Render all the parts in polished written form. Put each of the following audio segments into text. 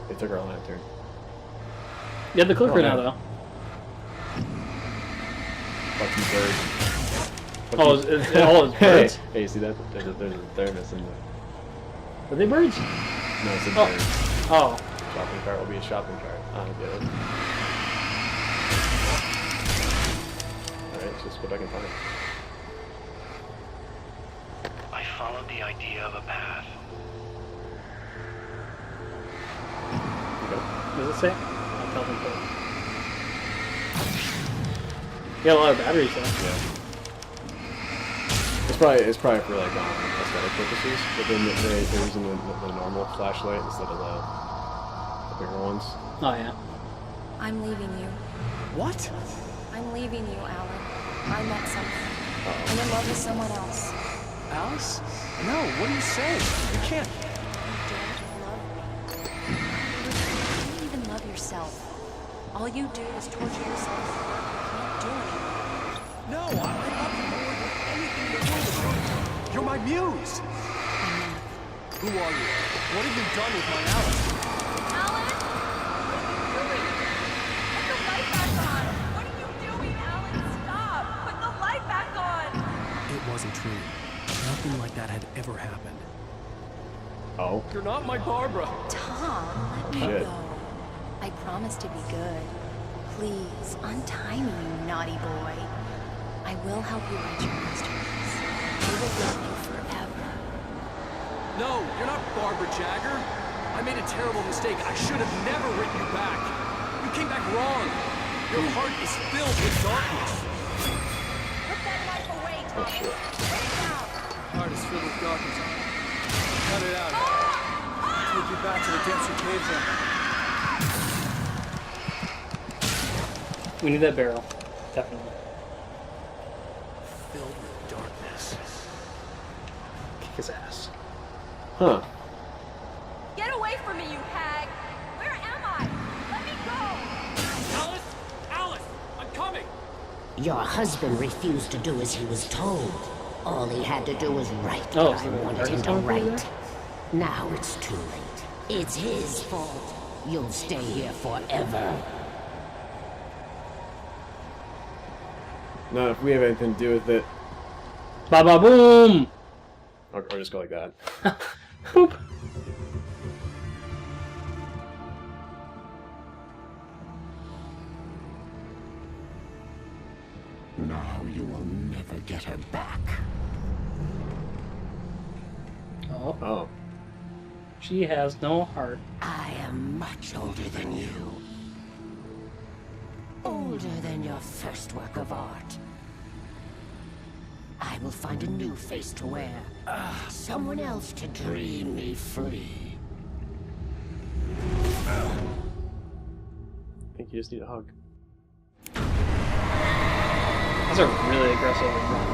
They took our lantern. You have the clicker now, though. Fucking bird. Oh, it's all is birds? Hey, you see that? There's a thermos in there. Are they birds? No, it's a bird. Oh. Shopping cart will be a shopping cart. I don't get it. Alright, let's just go back in time. I followed the idea of a path. Okay. What does it say? I'll tell them first. You got a lot of batteries, though. Yeah. It's probably for like aesthetic purposes, but then they're using the normal flashlight instead of the bigger ones. Oh, yeah. I'm leaving you. What? I'm leaving you, Alan. I met someone. Uh-oh. I'm in love with someone else. Alice? No, what are you saying? You can't. You don't love me. You don't even love yourself. All you do is torture yourself at work. You can't do anything. No, I love you more than anything in the world. You're my muse. I'm not. Who are you? What have you done with my Alice? Alan? What are you doing? Put the light back on! What are you doing, Alan? Stop! Put the light back on! It wasn't true. Nothing like that had ever happened. Oh. You're not my Barbara. Tom, let me Shit. go. I promise to be good. Please, untie me, you naughty boy. I will help you write your masterpiece. I will love you forever. No, you're not Barbara Jagger. I made a terrible mistake. I should have never written you back. You came back wrong. Your heart is filled with darkness. Put that knife away, Thomas! Put it down! Heart is filled with darkness. Cut it out. Take you back to the depths you came from. We need that barrel. Definitely. Filled with darkness. Kick his ass. Huh. Get away from me, you hag! Where am I? Let me go! Alice! Alice! I'm coming! Your husband refused to do as he was told. All he had to do was write Oh, what so I the wanted him darkness to coming through write. Now it's too late. It's his fault. You'll stay here forever. Not if we have anything to do with it. Ba ba boom! Or just go like that. Boop. Now you will never get her back. Oh. Oh. She has no heart. I am much older than you. Older than your first work of art. I will find a new face to wear. Someone else to dream me free. I think you just need a hug. That's a really aggressive run.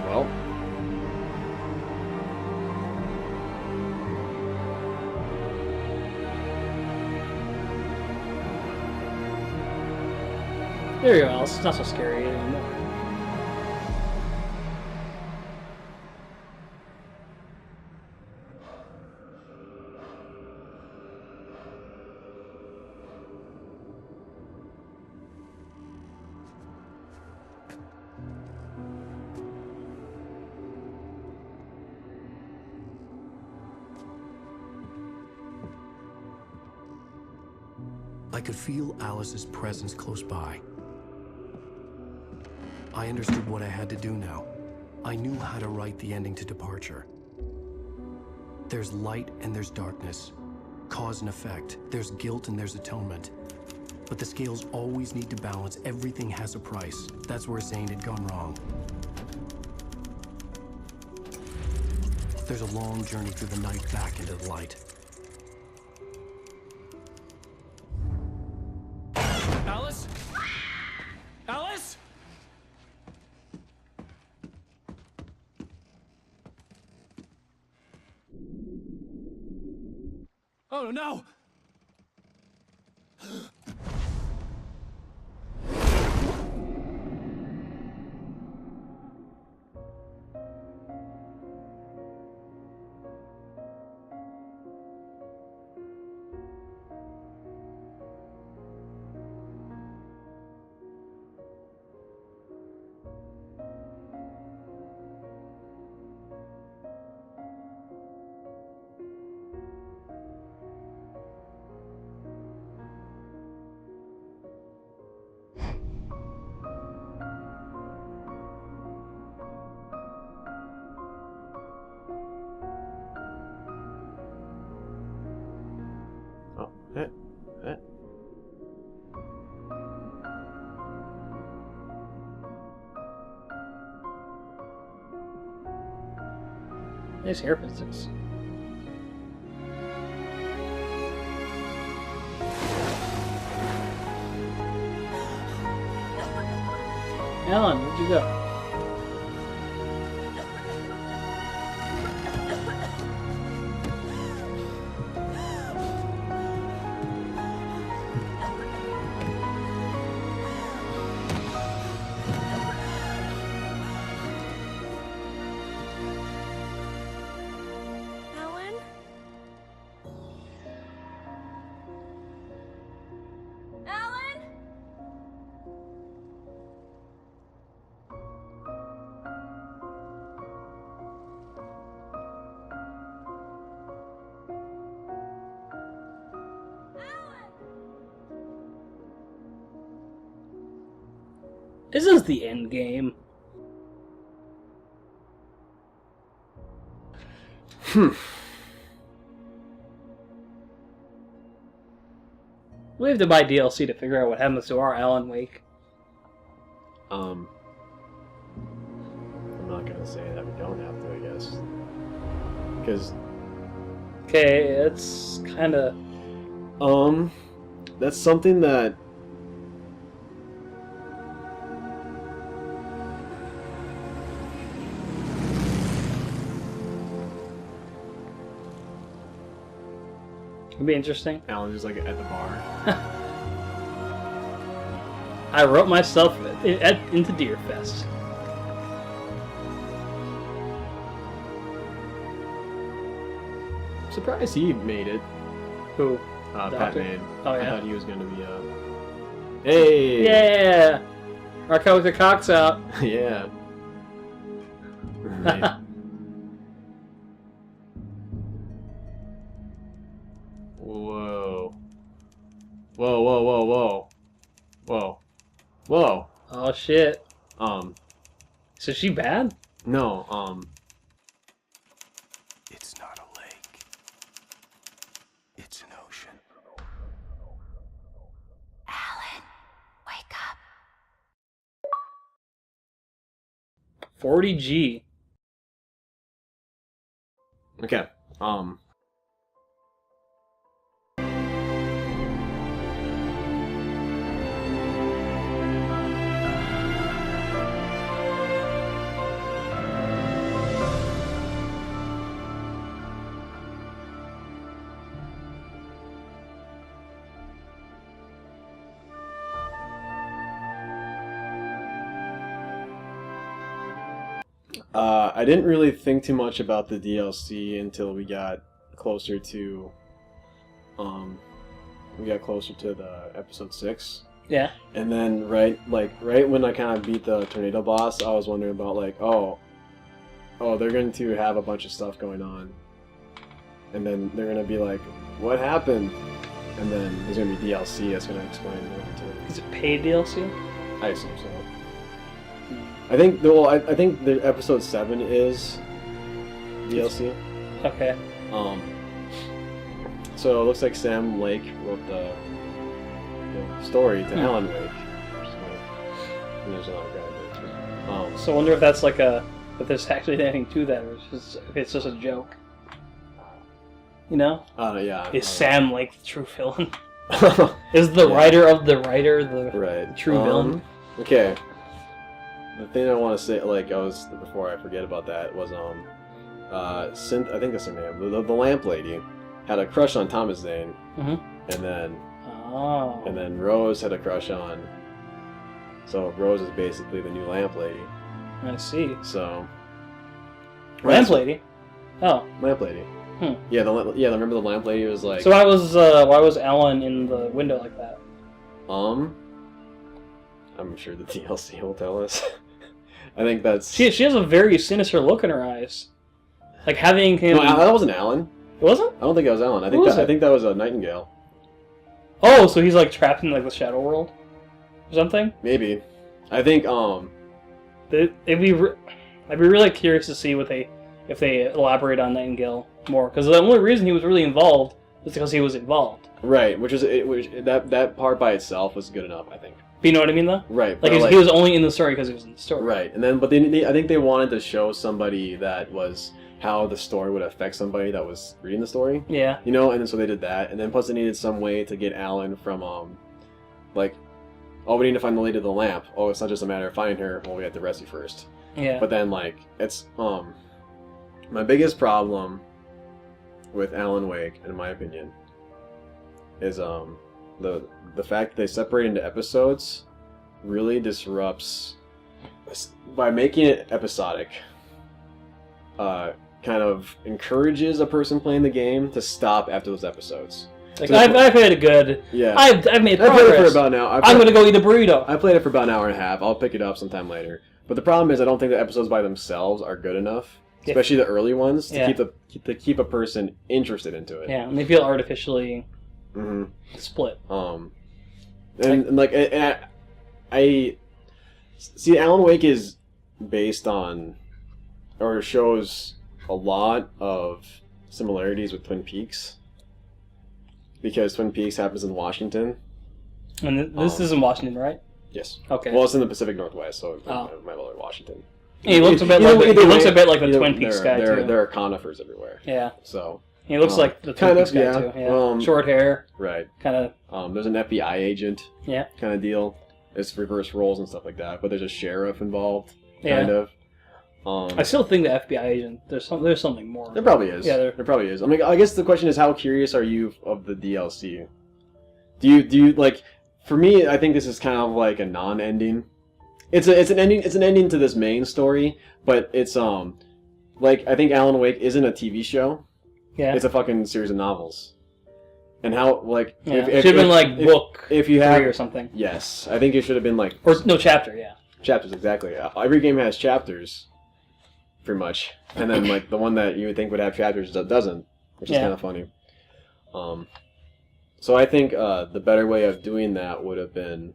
Well. There you go, Alice. It's not so scary anymore. I could feel Alice's presence close by. I understood what I had to do now. I knew how to write the ending to Departure. There's light and there's darkness. Cause and effect. There's guilt and there's atonement. But the scales always need to balance. Everything has a price. That's where Zane had gone wrong. There's a long journey through the night back into the light. Alice? Alice? Oh no! Eh, eh. Nice hair physics. Alan, where'd you go? Alan? Alan? This is the end game. We have to buy DLC to figure out what happens to our Alan Wake. I'm not gonna say that we don't have to, I guess. Because, Okay, it's kind of... that's something that... It'd be interesting. Alan's just like at the bar. I wrote myself into Deerfest. I'm surprised he made it. Who? Pat Doctor? Maine. Oh, I yeah? thought he was gonna be, Hey! Yeah! Rock out with your cocks out. Yeah. Right. Whoa. Whoa, whoa, whoa, whoa. Whoa. Whoa. Oh shit. So she bad? no, It's not a lake. It's an ocean. Alan, wake up. 40G. okay, I didn't really think too much about the DLC until we got closer to, the episode 6. Yeah. And then right when I kind of beat the tornado boss, I was wondering about like, oh, they're going to have a bunch of stuff going on, and then they're going to be like, what happened? And then there's going to be DLC that's going to explain what to it. Is it paid DLC? I assume so. I think I think the episode 7 is DLC. Okay. So it looks like Sam Lake wrote the story to Alan Wake. So, and there's another guy there too. So I wonder if that's like if there's actually anything to that, or if it's just a joke. You know? Yeah. Is Sam like the true villain? Is the writer of the writer the true villain? Okay. The thing I want to say, before I forget about that, was Synth. I think that's her name. The lamp lady had a crush on Thomas Zane, and then Rose had a crush on. So Rose is basically the new lamp lady. I see. So. Lamp lady. Oh. Lamp lady. Yeah, remember the lamp lady was like. So why was Alan in the window like that? I'm sure the DLC will tell us. I think that's... She has a very sinister look in her eyes. Like having him... No, that wasn't Alan. It wasn't? I don't think it was Alan. I think that was a Nightingale. Oh, so he's like trapped in like the Shadow World? Or something? Maybe. I think, I'd be really curious to see if they elaborate on Nightingale more. Because the only reason he was really involved It's because he was involved. Right, which that part by itself was good enough, I think. But you know what I mean, though? Right. Like, but he was only in the story because he was in the story. Right, and then but I think they wanted to show somebody that was how the story would affect somebody that was reading the story. Yeah. You know, and then so they did that, and then plus they needed some way to get Alan from like, oh, we need to find the lady of the lamp. Oh, it's not just a matter of finding her. Well, we have to arrest you first. Yeah. But then like it's my biggest problem with Alan Wake, in my opinion, is the fact that they separate into episodes really disrupts by making it episodic. Kind of encourages a person playing the game to stop after those episodes. Like, I've had a good... Yeah. I've made I progress. played it for about now. I'm going to go eat a burrito. I played it for about an hour and a half. I'll pick it up sometime later. But the problem is I don't think the episodes by themselves are good enough, especially the early ones, to keep a person interested into it. Yeah, and they feel artificially split. I see Alan Wake is based on, or shows a lot of similarities with Twin Peaks, because Twin Peaks happens in Washington. And this is in Washington, right? Yes. Okay. Well, it's in the Pacific Northwest, so it might be Washington. He looks a bit like the Twin Peaks guy too. There are conifers everywhere. Yeah. So he looks like the Twin Peaks guy too. Yeah. Short hair. Right. Kind of. There's an FBI agent. Yeah. Kind of deal. It's reverse roles and stuff like that. But there's a sheriff involved. Yeah. Kind of. I still think the FBI agent. There's something more. There probably is. Yeah. There probably is. I mean, I guess the question is, how curious are you of the DLC? Do you like? For me, I think this is kind of like a non-ending. It's an ending. It's an ending to this main story, but it's like, I think Alan Wake isn't a TV show. Yeah. It's a fucking series of novels. And how, like, it should have been like book if you have 3 or something. Yes, I think it should have been like, or no, chapter. Yeah. Chapters, exactly. Yeah. Every game has chapters, pretty much, and then like the one that you would think would have chapters doesn't, which is kind of funny. So I think the better way of doing that would have been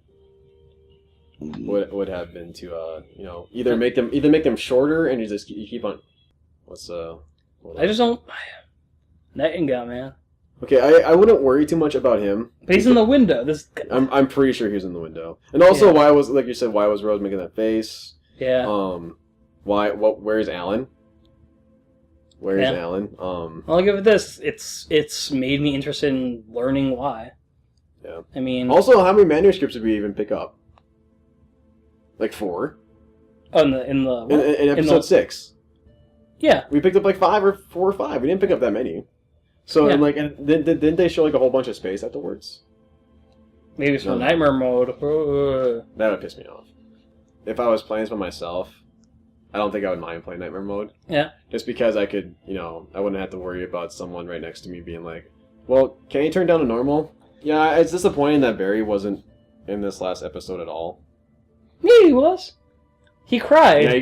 to either make them shorter and you keep on. I just don't. Nightingale, man. Okay, I wouldn't worry too much about him. But he's in the window. I'm pretty sure he's in the window. And also, why was Rose making that face? Yeah. Where's Alan? Where's Alan? I'll give it this. It's made me interested in learning why. Yeah. I mean, also, how many manuscripts did we even pick up? Like 4. Oh, in episode 6. Yeah. We picked up like 4 or 5. We didn't pick up that many. So didn't they show like a whole bunch of space afterwards? Maybe it's for nightmare mode. That would piss me off. If I was playing this by myself, I don't think I would mind playing nightmare mode. Yeah. Just because I could, I wouldn't have to worry about someone right next to me being like, well, can you turn down to normal? Yeah, it's disappointing that Barry wasn't in this last episode at all. Yeah, he was. He cried. Yeah,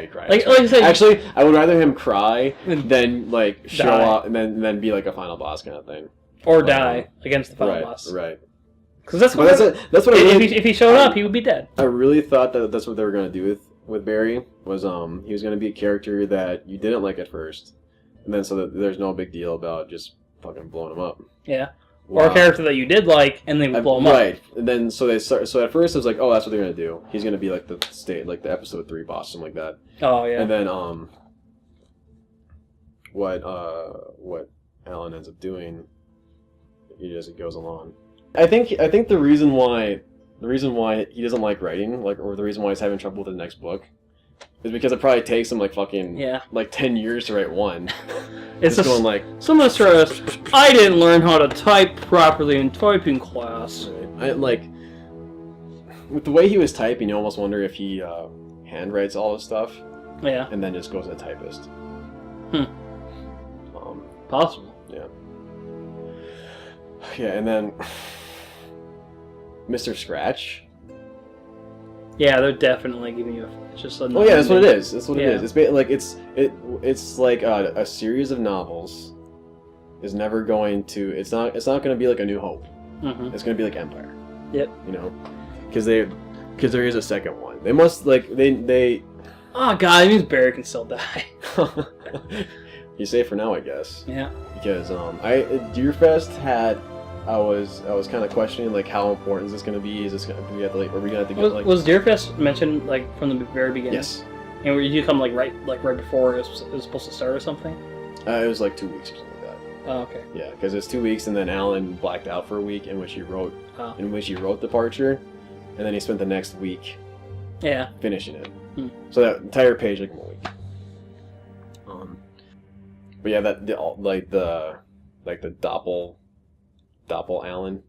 he cried. Like I said, actually, I would rather him cry than like show die. up and then be like a final boss kind of thing. Or die against the final boss. Right. Because that's what if he showed up, he would be dead. I really thought that that's what they were going to do with Barry, was he was going to be a character that you didn't like at first, and then so that there's no big deal about just fucking blowing him up. Yeah. Wow. Or a character that you did like, and they would blow him up. Right. And then so at first it was like, oh, that's what they're going to do. He's going to be like the episode 3 boss, something like that. Oh yeah. And then what Alan ends up doing, as it goes along. I think the reason why he doesn't like writing, or the reason why he's having trouble with the next book, is because it probably takes him like 10 years to write one. It's just going like, someone stressed, I didn't learn how to type properly in typing class. Right. With the way he was typing, you almost wonder if he handwrites all his stuff. Yeah. And then just goes to a typist. Possible. Yeah. Yeah, and then Mr. Scratch. Yeah, they're definitely giving you just a. Oh yeah, that's what it is. That's what it is. It's like a series of novels is never going to. It's not going to be like A New Hope. Mm-hmm. It's going to be like Empire. Yep. Because there is a second one. They must they. Oh god, it means Barry can still die. He's safe for now, I guess. Yeah. Because Deerfest had. I was kind of questioning like how important is this going to be? Is this going to be are we going to have to get like? Was Deerfest mentioned like from the very beginning? Yes. And did you come right before it was supposed to start or something? It was like 2 weeks or something like that. Oh, okay. Yeah, because it's 2 weeks, and then Alan blacked out for a week in which he wrote Departure, and then he spent the next week finishing it. So that entire page like a week. But yeah, that the Doppel Alan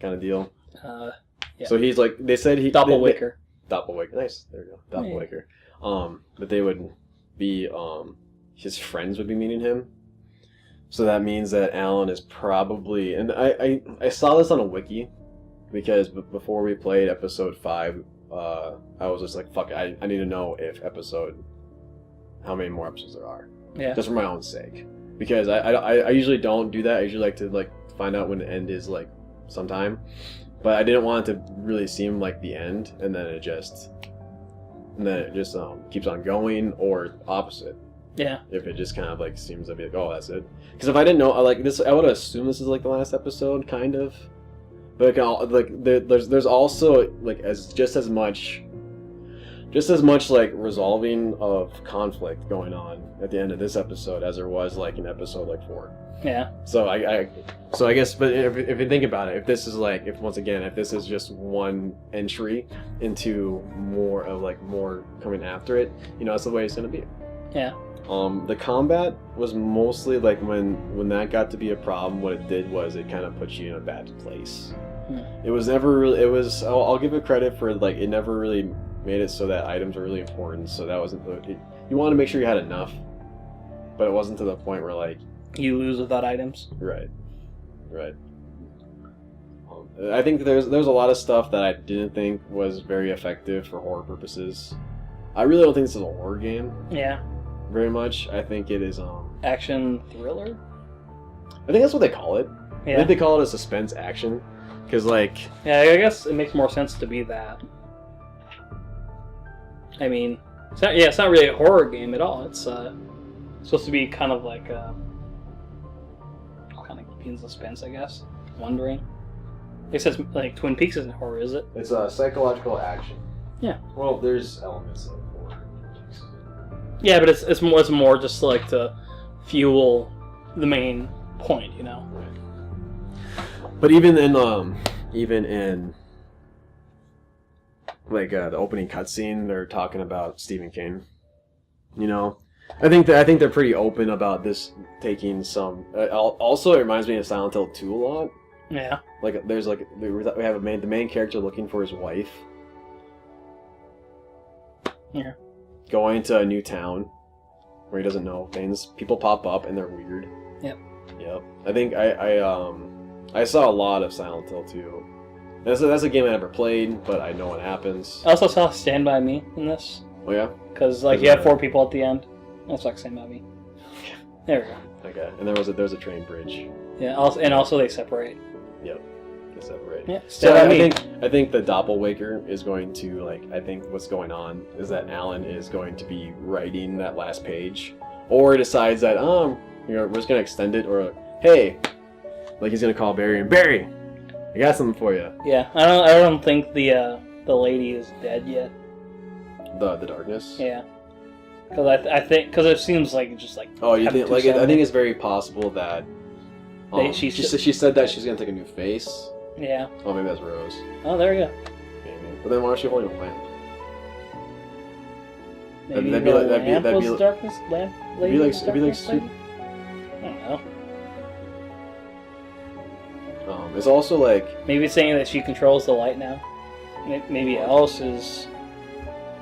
kind of deal. Yeah. So he's like they said he Doppelwaker. Doppelwaker. Nice. There you go. Doppelwaker. But they would be his friends would be meeting him. So that means that Alan is probably, and I saw this on a wiki because before we played episode 5, I was just like, fuck, I need to know how many more episodes there are. Yeah. Just for my own sake. Because I usually don't do that. I usually like to find out when the end is sometime. But I didn't want it to really seem like the end, and then it just keeps on going, or opposite. Yeah. If it just kind of seems to be oh, that's it. Because if I didn't know this, I would assume this is the last episode, kind of. But there's also just as much resolving of conflict going on at the end of this episode as there was in episode 4. Yeah. So I guess, but if you think about it, if this is if this is just one entry into more of more coming after it, that's the way it's gonna be. Yeah. The combat was mostly when that got to be a problem. What it did was it kind of put you in a bad place. It was never really. It was. I'll give it credit for it never really made it so that items were really important. So that wasn't. You want to make sure you had enough, but it wasn't to the point where you lose without items. Right. I think there's a lot of stuff that I didn't think was very effective for horror purposes. I really don't think this is a horror game. Yeah. Very much. I think it is action thriller. I think that's what they call it. Yeah. I think they call it a suspense action, because yeah, I guess it makes more sense to be that. I mean, it's not really a horror game at all. It's supposed to be kind of in suspense, I guess. Wondering. It says Twin Peaks isn't horror, is it? It's a psychological action. Yeah. Well, there's elements of horror. Yeah, but it's more just to fuel the main point, Right. But even in the opening cutscene, they're talking about Stephen King. I think they're pretty open about this taking some. Also, it reminds me of Silent Hill 2 a lot. Yeah. There's we have the main character looking for his wife. Yeah. Going to a new town where he doesn't know things. People pop up and they're weird. Yep. I think I saw a lot of Silent Hill 2. That's a game I never played, but I know what happens. I also saw Stand By Me in this. Oh yeah? Because you have 4 people at the end. That's Stand By Me. There we go. Okay, and there's a train bridge. Yeah, also they separate. Yep, they separate. Yeah, So I think the Doppelwaker is going to I think what's going on is that Alan is going to be writing that last page, or decides that we're just gonna extend it, or hey, he's gonna call Barry and Barry, I got something for you. Yeah, I don't think the lady is dead yet. The darkness. Yeah. Because it seems just oh, you think I think it's very possible that she said that she's gonna take a new face. Yeah. Oh, maybe that's Rose. Oh, there you go. Maybe. But then why is she holding a lamp? Maybe that'd be the like lamp that'd was be the darkness lamp. it'd be like lady? I don't know. It's also maybe it's saying that she controls the light now. Maybe Alice is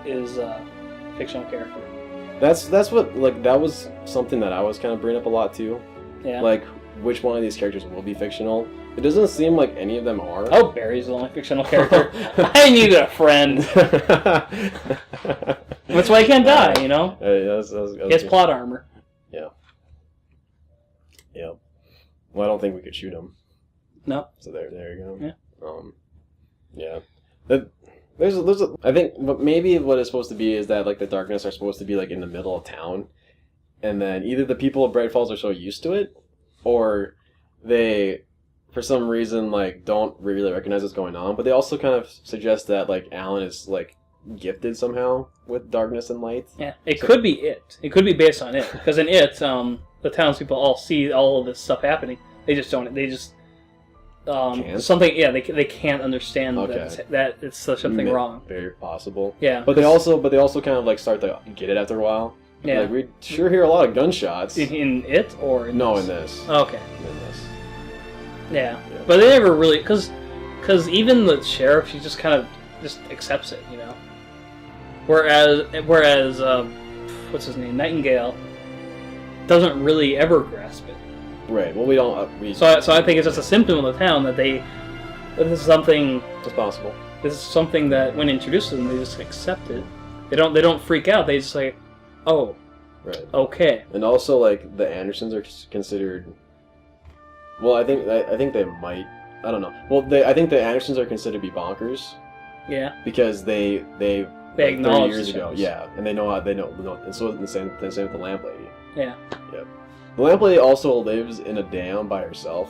a fictional character. That's what that was something that I was kind of bringing up a lot too. Yeah. Which one of these characters will be fictional? It doesn't seem like any of them are. Oh, Barry's the only fictional character. I need a friend. That's why he can't die, He has plot armor. Yeah. Yeah. Well, I don't think we could shoot him. No. So there you go. Yeah. Yeah. I think maybe what it's supposed to be is that the darkness are supposed to be in the middle of town, and then either the people of Bright Falls are so used to it, or they, for some reason, like don't really recognize what's going on. But they also kind of suggest that like Alan is like gifted somehow with darkness and light. Yeah, it could be it. It could be based on it, because in it, the townspeople all see all of this stuff happening. They just don't. They just something. Yeah, they can't understand that it's something wrong. Very possible. Yeah, but they also kind of like start to get it after a while. Yeah, like, we sure hear a lot of gunshots in it or in no this? In this. Okay. In this. Yeah, but they never really because even the sheriff, she just kind of just accepts it, you know. Whereas what's his name, Nightingale, doesn't really ever grasp it. Right. Well, we don't. So I think it's just a symptom of the town that this is something. It's possible. This is something that when introduced to them, they just accept it. They don't freak out. They just like, oh, right, okay. And also, like the Andersons are considered. Well, I think they might. I don't know. Well, I think the Andersons are considered to be bonkers. Yeah. Because they like, acknowledge 30 years ago, yeah, and they know, and so the same with the lamp lady. Yeah. Yep. The lamp lady also lives in a dam by herself.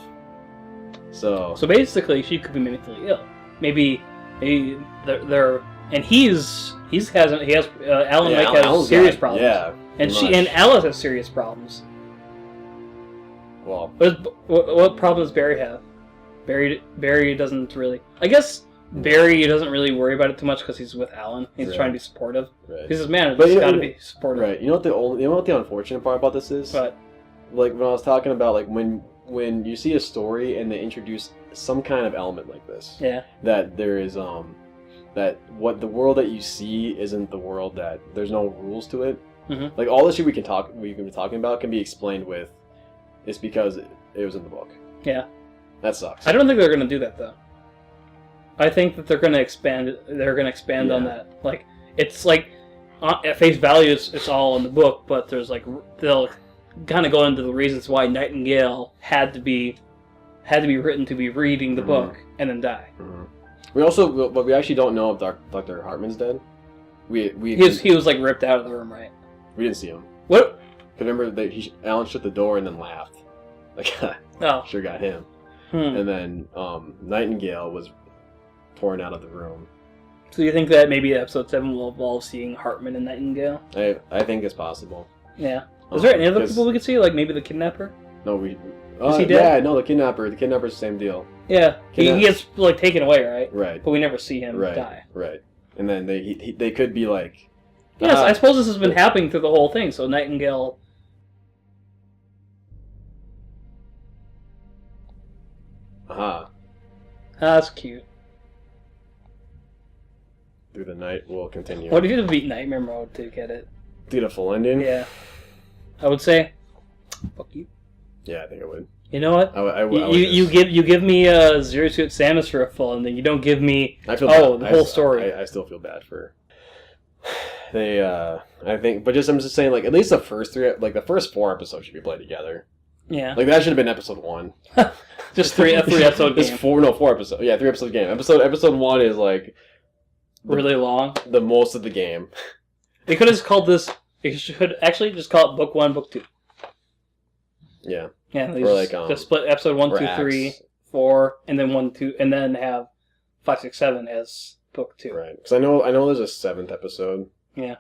So basically, she could be mentally ill. Maybe they're and he has Alan Wake has serious problems. Yeah. And Alice has serious problems. Well, what problem does Barry have? Barry doesn't really. I guess Barry doesn't really worry about it too much because he's with Alan. He's trying to be supportive. Right. He's his man. He's got to be supportive. Right. You know what the unfortunate part about this is? What? Like when I was talking about like when you see a story and they introduce some kind of element like this. Yeah. That there is that what the world that you see isn't the world that there's no rules to it. Mm-hmm. Like all the shit we've been talking about can be explained with it's because it was in the book. Yeah. That sucks. I don't think they're going to do that though. I think that they're going to expand. They're going to expand on that. Like it's like at face value, it's all in the book, but there's like they'll kind of go into the reasons why Nightingale had to be written to be reading the book and then die. Mm-hmm. But we actually don't know if Dr. Hartman's dead. He was like ripped out of the room, right? We didn't see him. What? Cause remember that Alan shut the door and then laughed. Like, sure got him. And then Nightingale was torn out of the room. So you think that maybe episode 7 will involve seeing Hartman and Nightingale? I think it's possible. Yeah. Is there any other people we could see? Like maybe the kidnapper? No, is he dead? Yeah, no, the kidnapper. The kidnapper's the same deal. Yeah, he gets like taken away, right? Right. But we never see him die. Right. And then they could be like. Yes, I suppose this has been happening through the whole thing. So Nightingale. That's cute. Through the night, we'll continue. What if you beat Nightmare Mode to get it? To get a full ending? Yeah. I would say, fuck you. Yeah, I think I would. You know what? You give me Zero Suit Samus for a full ending. You don't give me the whole story. I still feel bad for. They I think, but I'm just saying, like at least the first 4 episodes should be played together. Yeah. Like that should have been episode 1. Just three episode game. It's 4 episodes. Yeah, 3 episode game. Episode 1 is like really long. The most of the game. They could have just called this. They should actually just call it Book 1, Book 2. Yeah. Yeah. Or just split episode 1, 2, 3, 4, and then 1, 2, and then have 5, 6, 7 as Book 2. Right. Because I know there's a 7th episode. Yeah.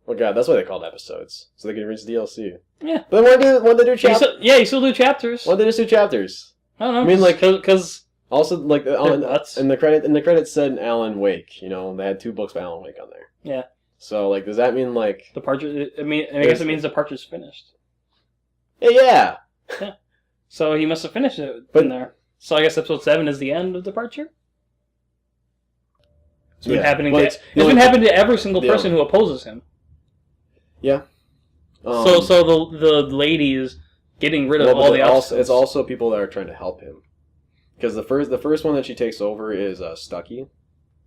Oh god, that's why they called episodes, so they can reach DLC. Yeah. But when they do chapters? You still do chapters. Why they just do chapters? I don't know. I mean, like, because also like in the credits said Alan Wake. You know, they had 2 books by Alan Wake on there. Yeah. So like, does that mean like the Partridge? I guess it means the Partridge finished. Yeah. Yeah. So he must have finished it in there. So I guess episode 7 is the end of Departure. It's been happening. It's been happening to every single person who opposes him. Yeah. So the lady is getting rid of all the obstacles. It's also people that are trying to help him. Because the first one that she takes over is Stucky.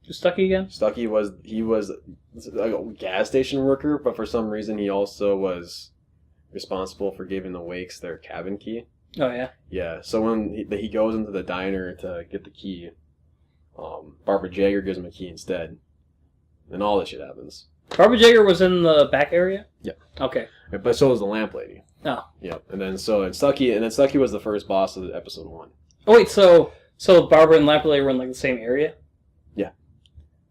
Who's Stucky again? Stucky was a gas station worker, but for some reason he also was responsible for giving the Wakes their cabin key. Oh yeah. Yeah. So when he goes into the diner to get the key, Barbara Jagger gives him a key instead, and all this shit happens. Barbara Jagger was in the back area? Yeah. Okay. But so was the lamp lady. Oh. Yep. And Stucky was the first boss of episode 1. Oh, wait, so Barbara and Lamp Lady were in, like, the same area? Yeah.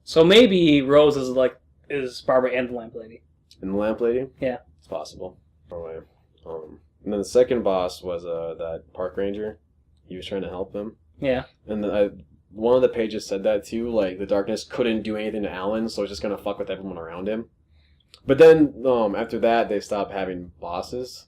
So maybe Rose is Barbara and the Lamp Lady. And the lamp lady? Yeah. It's possible. Anyway. And then the second boss was that park ranger. He was trying to help him. Yeah. And one of the pages said that too, like the darkness couldn't do anything to Alan, so it's just gonna fuck with everyone around him. But then after that, they stopped having bosses,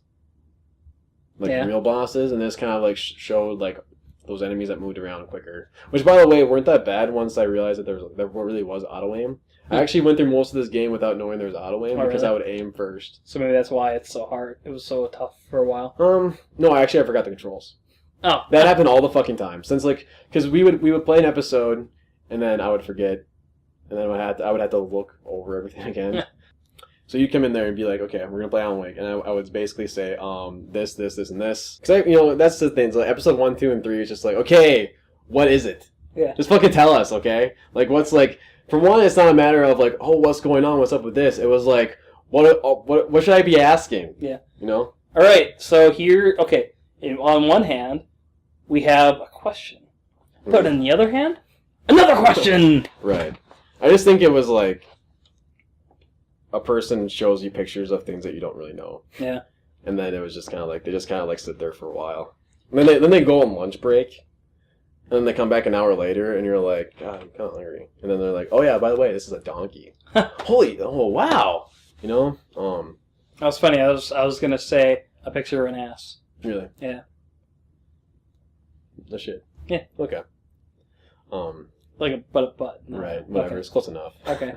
like real bosses, and this kind of like showed like those enemies that moved around quicker. Which, by the way, weren't that bad once I realized that there really was auto aim. I actually went through most of this game without knowing there was auto aim because really? I would aim first. So maybe that's why it's so hard. It was so tough for a while. No, I forgot the controls. Oh, that happened all the fucking time. Since because we would play an episode, and then I would forget, and then I would have to look over everything again. So you'd come in there and be like, okay, we're gonna play Alan Wake, and I would basically say, this, and this, because that's the thing. So episode 1, 2, and 3 is just like, okay, what is it? Yeah. Just fucking tell us, okay? Like, what's like? For one, it's not a matter of like, oh, what's going on? What's up with this? It was like, what should I be asking? Yeah. All right. So here, okay. On one hand, we have a question, but on the other hand, another question. Right. I just think it was like a person shows you pictures of things that you don't really know. Yeah. And then it was just kind of like they just kind of like sit there for a while. And then they go on lunch break. And then they come back an hour later, and you're like, God, I'm kind of hungry. And then they're like, oh yeah, by the way, this is a donkey. Oh wow. That was funny. I was gonna say a picture of an ass. Really? Yeah. No shit. Yeah. Okay. Like a butt. No. Right. Whatever. Okay. It's close enough. Okay.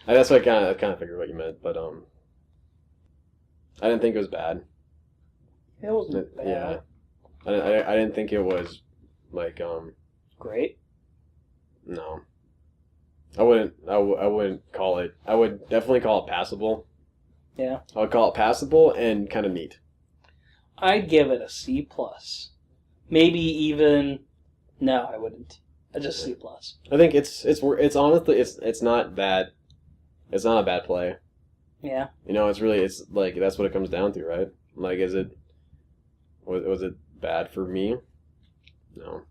That's what I kind of figured what you meant, but I didn't think it was bad. It wasn't bad. Yeah. I didn't think it was like great. No. I wouldn't call it. I would definitely call it passable. Yeah. I would call it passable and kind of neat. I'd give it a C+. Maybe even no, I wouldn't. Just C+. I think it's honestly it's not bad. It's not a bad play. Yeah. It's like that's what it comes down to, right? Like, was it bad for me? No.